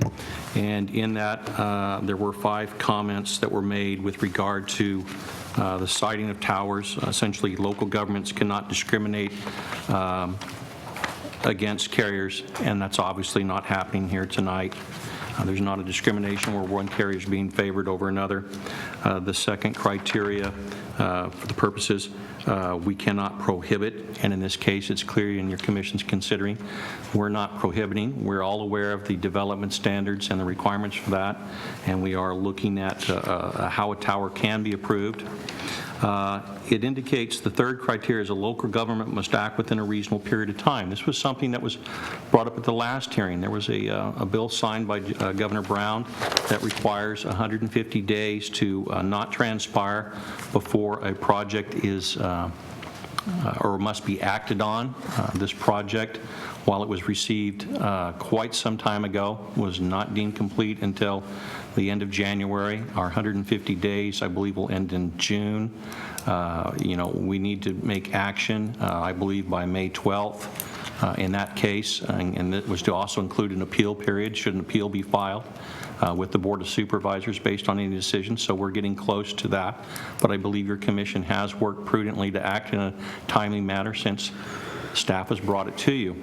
And in that, there were 5 comments that were made with regard to the siting of towers. Essentially, local governments cannot discriminate against carriers, and that's obviously not happening here tonight. There's not a discrimination where one carrier is being favored over another. The second criteria, for the purposes, we cannot prohibit, and in this case, it's clear in your commission's considering, we're not prohibiting. We're all aware of the development standards and the requirements for that, and we are looking at how a tower can be approved. It indicates the third criteria is a local government must act within a reasonable period of time. This was something that was brought up at the last hearing. There was a bill signed by Governor Brown that requires 150 days to not transpire before a project is or must be acted on. This project, while it was received quite some time ago, was not deemed complete until the end of January. Our 150 days, I believe, will end in June. We need to make action, I believe, by May 12th in that case, and it was to also include an appeal period, should an appeal be filed with the Board of Supervisors based on any decision, so we're getting close to that. But I believe your commission has worked prudently to act in a timely manner since staff has brought it to you.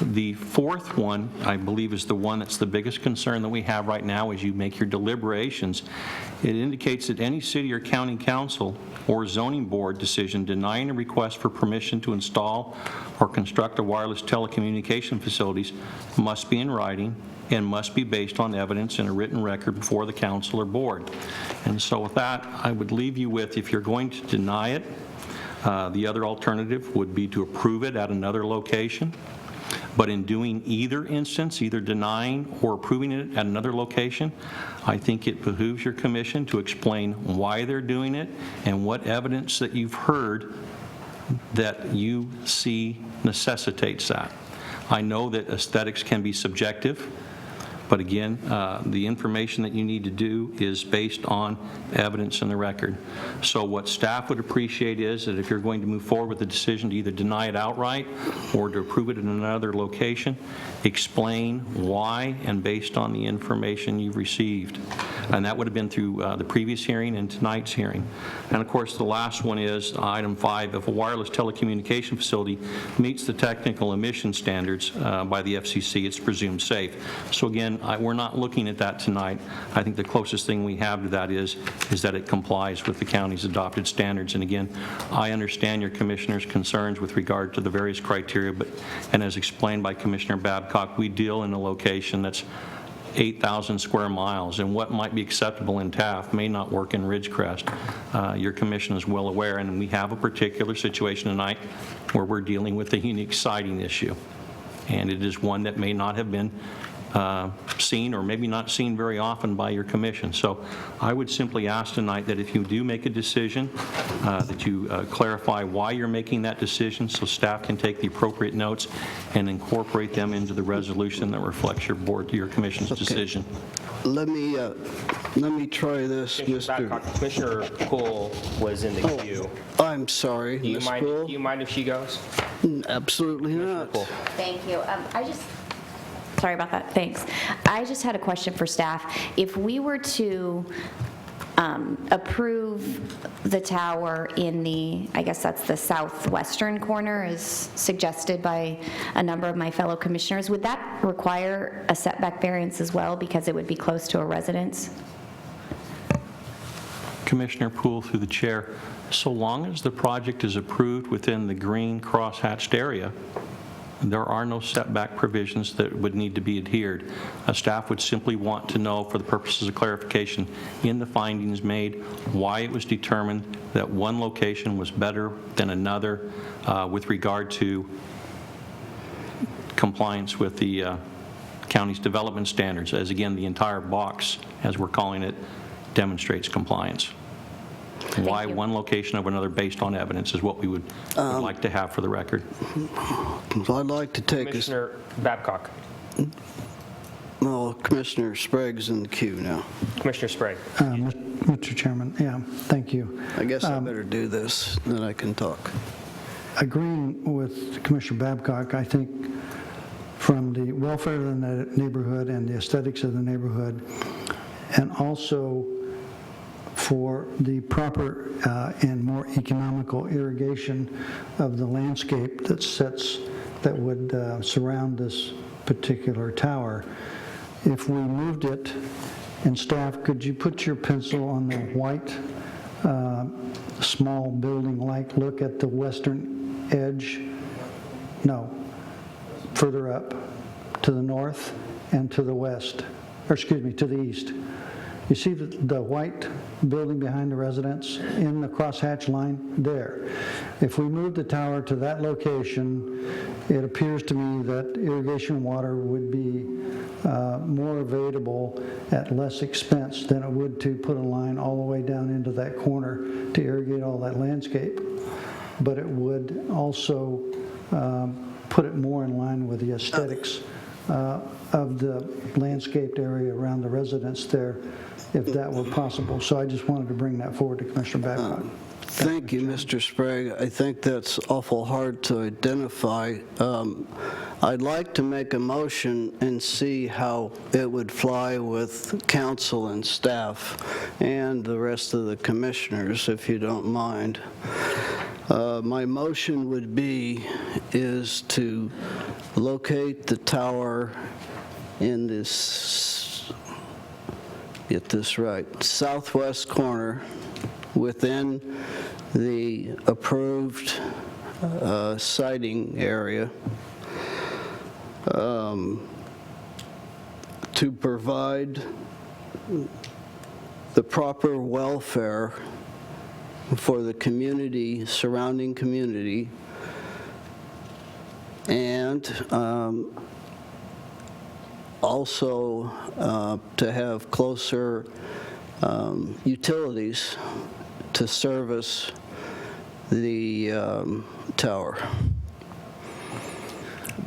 The fourth one, I believe, is the one that's the biggest concern that we have right now as you make your deliberations. It indicates that any city or county council or zoning board decision denying a request for permission to install or construct a wireless telecommunication facilities must be in writing and must be based on evidence in a written record before the council or board. And so with that, I would leave you with, if you're going to deny it, the other alternative would be to approve it at another location. But in doing either instance, either denying or approving it at another location, I think it behooves your commission to explain why they're doing it and what evidence that you've heard that you see necessitates that. I know that aesthetics can be subjective, but again, the information that you need to do is based on evidence in the record. So what staff would appreciate is that if you're going to move forward with the decision to either deny it outright or to approve it in another location, explain why and based on the information you've received. And that would have been through the previous hearing and tonight's hearing. And of course, the last one is item 5. If a wireless telecommunication facility meets the technical emission standards by the FCC, it's presumed safe. So again, we're not looking at that tonight. I think the closest thing we have to that is that it complies with the county's adopted standards. And again, I understand your commissioner's concerns with regard to the various criteria, and as explained by Commissioner Babcock, we deal in a location that's 8,000 square miles, and what might be acceptable in Taft may not work in Ridgecrest. Your commission is well aware, and we have a particular situation tonight where we're dealing with a unique siting issue, and it is one that may not have been seen or maybe not seen very often by your commission. So I would simply ask tonight that if you do make a decision, that you clarify why you're making that decision so staff can take the appropriate notes and incorporate them into the resolution that reflects your commission's decision. Let me try this, Commissioner Mr. Babcock, Commissioner Poole was in the queue. I'm sorry, Do you Ms. mind? Poole. Do you mind if she goes? Absolutely not. Poole. Thank you. Sorry about that, thanks. I just had a question for staff. If we were to approve the tower in the, I guess that's the southwestern corner as suggested by a number of my fellow commissioners, would that require a setback variance as well because it would be close to a residence? Commissioner Poole, through the chair, so long as the project is approved within the green cross-hatched area, there are no setback provisions that would need to be adhered. Staff would simply want to know, for the purposes of clarification, in the findings made, why it was determined that one location was better than another with regard to compliance with the county's development standards, as again, the entire box, as we're calling it, demonstrates compliance. Why you. one location over another based on evidence is what we would like to have for the record. I'd like to take a... Commissioner Babcock. Well, Commissioner Sprague's in the queue now. Commissioner Sprague. Mr. Chairman, yeah, thank you. I guess I better do this, then I can talk. Agreeing with Commissioner Babcock, I think from the welfare of the neighborhood and the aesthetics of the neighborhood, and also for the proper and more economical irrigation of the landscape that would surround this particular tower, if we moved it, and staff, could you put your pencil on the white small building-like look at the western edge? No, further up, to the north and to the west, or excuse me, to the east. You see the white building behind the residence in the crosshatch line? There. If we move the tower to that location, it appears to me that irrigation water would be more available at less expense than it would to put a line all the way down into that corner to irrigate all that landscape. But it would also put it more in line with the aesthetics of the landscaped area around the residence there, if that were possible. So I just wanted to bring that forward to Commissioner Babcock. Thank you, Mr. Sprague. I think that's awful hard to identify. I'd like to make a motion and see how it would fly with council and staff and the rest of the commissioners, if you don't mind. My motion would be is to locate the tower in this, get this right, southwest corner within the approved siting area, to provide the proper welfare for the community, surrounding community, and also to have closer utilities to service the tower.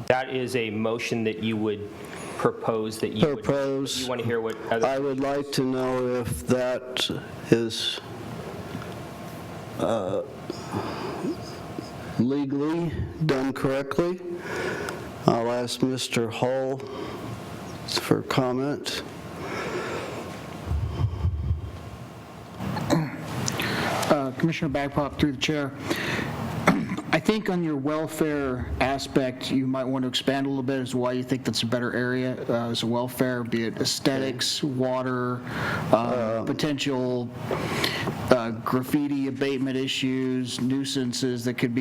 That is a motion that you would propose that you Propose. You want to hear what other... I would like to know if that is legally done correctly. I'll ask Mr. Hull for comment. Commissioner Babcock, through the chair. I think on your welfare aspect, you might want to expand a little bit as to why you think that's a better area as a welfare, be it aesthetics, water, potential graffiti abatement issues, nuisances that could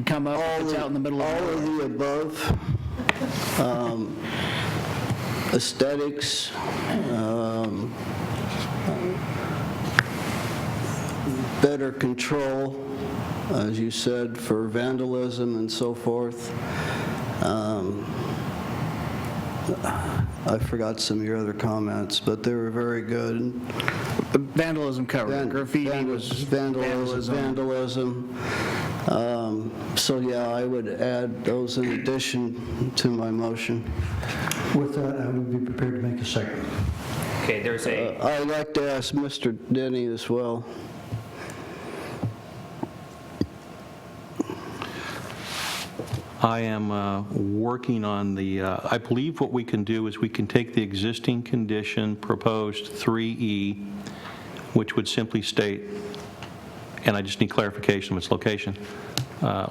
come up if it's out in the middle of all nowhere. of the above. Aesthetics, better control, as you said, for vandalism and so forth. I forgot some of your other comments, but they were very good. Vandalism covered. Graffiti was vandalism. So yeah, I would add those in addition to my motion. With that, I would be prepared to make a second. Okay, there's a... I'd like to ask Mr. Denny as well. I am working on the, I believe what we can do is we can take the existing condition proposed 3E, which would simply state, and I just need clarification of its location,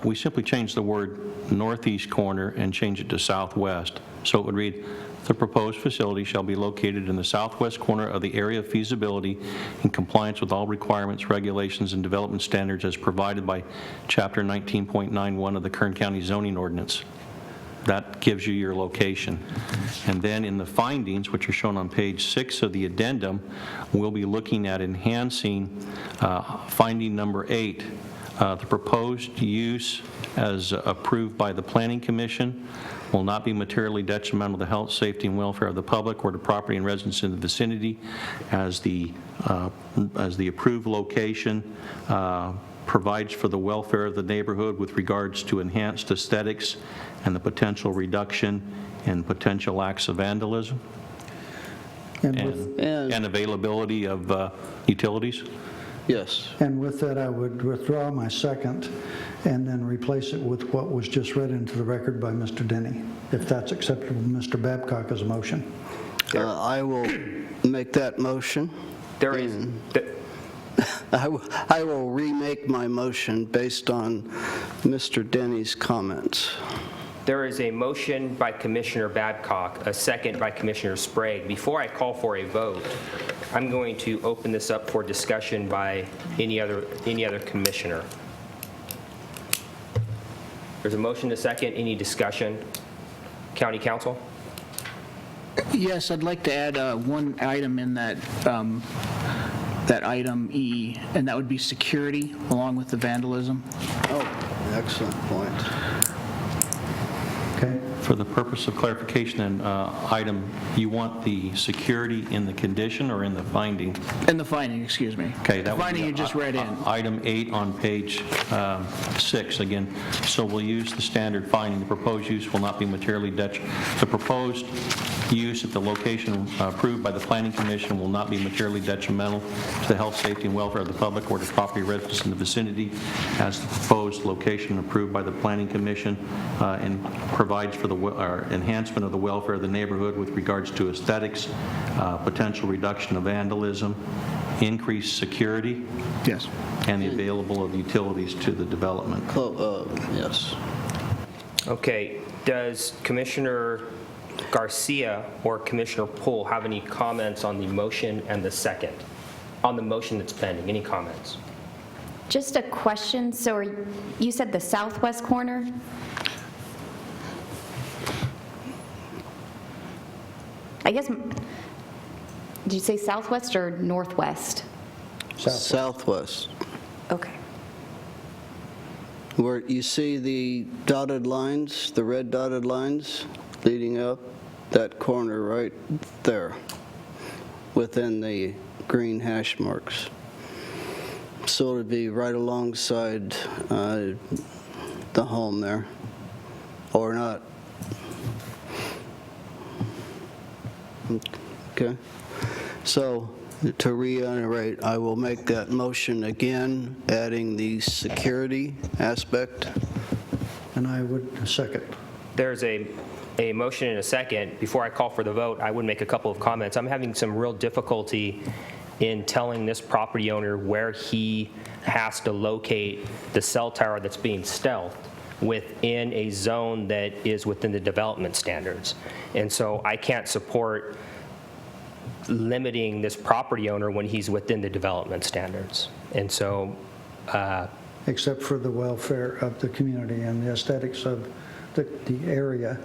we simply change the word northeast corner and change it to southwest. So it would read, the proposed facility shall be located in the southwest corner of the area of feasibility in compliance with all requirements, regulations, and development standards as provided by Chapter 19.91 of the Kern County Zoning Ordinance. That gives you your location. And then in the findings, which are shown on page 6 of the addendum, we'll be looking at enhancing finding number 8. The proposed use as approved by the Planning Commission will not be materially detrimental to the health, safety, and welfare of the public or to property and residents in the vicinity, as the approved location provides for the welfare of the neighborhood with regards to enhanced aesthetics and the potential reduction in potential acts of vandalism and availability of utilities. Yes. And with that, I would withdraw my second and then replace it with what was just read into the record by Mr. Denny, if that's acceptable to Mr. Babcock as a motion. I will make that motion. There is... I will remake my motion based on Mr. Denny's comments. There is a motion by Commissioner Babcock, a second by Commissioner Sprague. Before I call for a vote, I'm going to open this up for discussion by any other commissioner. There's a motion to second. Any discussion? County Council? Yes, I'd like to add one item in that, that item E, and that would be security, along with the vandalism. Oh, excellent point. Okay? For the purpose of clarification, and item, you want the security in the condition or in the finding? In the finding, excuse me. Okay, that The would be finding you just read in. Item 8 on page 6, again. So we'll use the standard finding. The proposed use will not be materially the proposed use at the location approved by the Planning Commission will not be materially detrimental to the health, safety, and welfare of the public or to property residents in the vicinity as the proposed location approved by the Planning Commission and provides for the enhancement of the welfare of the neighborhood with regards to aesthetics, potential reduction of vandalism, increased security, Yes. and the available of utilities to the development. Yes. Okay, does Commissioner Garcia or Commissioner Poole have any comments on the motion and the second? On the motion that's pending, any comments? Just a question, so you said the southwest corner? I guess, did you say southwest or northwest? Southwest. Okay. Where you see the dotted lines, the red dotted lines leading up, that corner right there, within the green hash marks. So it'd be right alongside the home there, or not. Okay. So to reiterate, I will make that motion again, adding the security aspect. And I would second. There's a motion and a second. Before I call for the vote, I would make a couple of comments. I'm having some real difficulty in telling this property owner where he has to locate the cell tower that's being stealthed within a zone that is within the development standards. And so I can't support limiting this property owner when he's within the development standards. And so Except for the welfare of the community and the aesthetics of the area,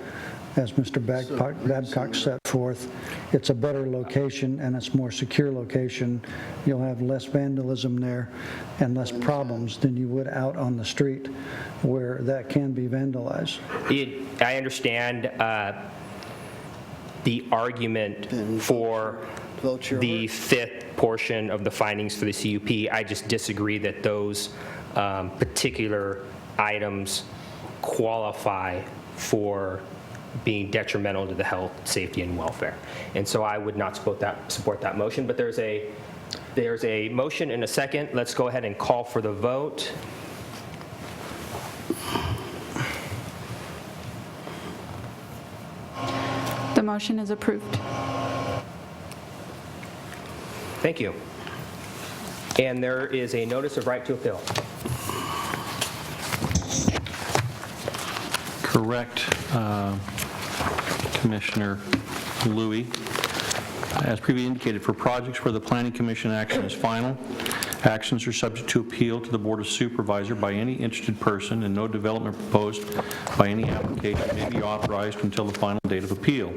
as Mr. Babcock set forth. It's a better location and it's more secure location. You'll have less vandalism there and less problems than you would out on the street where that can be vandalized. I understand the argument for the fifth portion of the findings for the CUP. I just disagree that those particular items qualify for being detrimental to the health, safety, and welfare. And so I would not support that motion, but there's a motion and a second. Let's go ahead and call for the vote. The motion is approved. Thank you. And there is a notice of right to appeal. Correct, Commissioner Louie. As previously indicated, for projects where the Planning Commission action is final, actions are subject to appeal to the Board of Supervisors by any interested person, and no development proposed by any application may be authorized until the final date of appeal.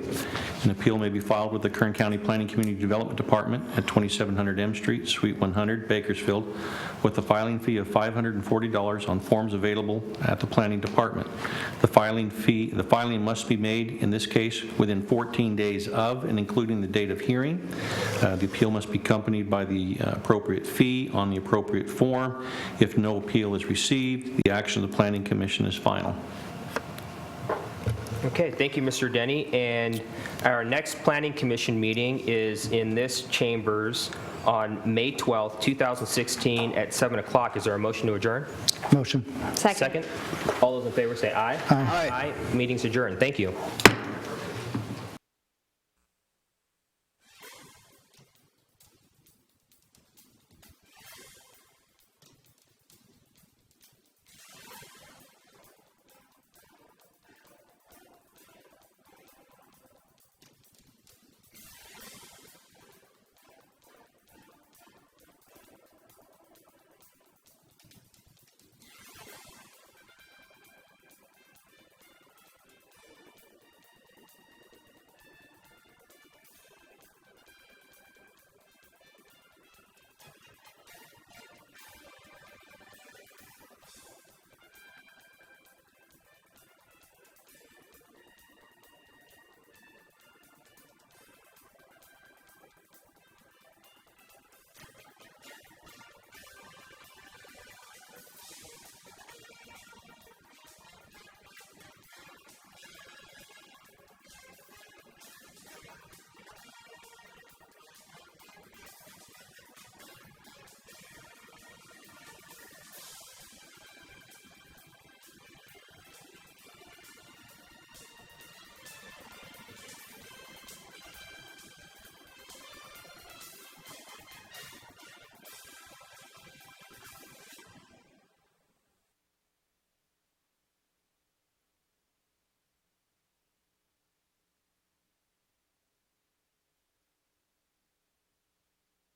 An appeal may be filed with the Kern County Planning Community Development Department at 2700 M Street, Suite 100, Bakersfield, with a filing fee of $540 on forms available at the Planning Department. The filing must be made, in this case, within 14 days of and including the date of hearing. The appeal must be accompanied by the appropriate fee on the appropriate form. If no appeal is received, the action of the Planning Commission is final. Okay, thank you, Mr. Denny. And our next Planning Commission meeting is in this chambers on May 12th, 2016 at 7 o'clock. Is there a motion to adjourn? Motion. Second. All those in favor say aye. Aye. Aye. Meeting's adjourned. Thank you.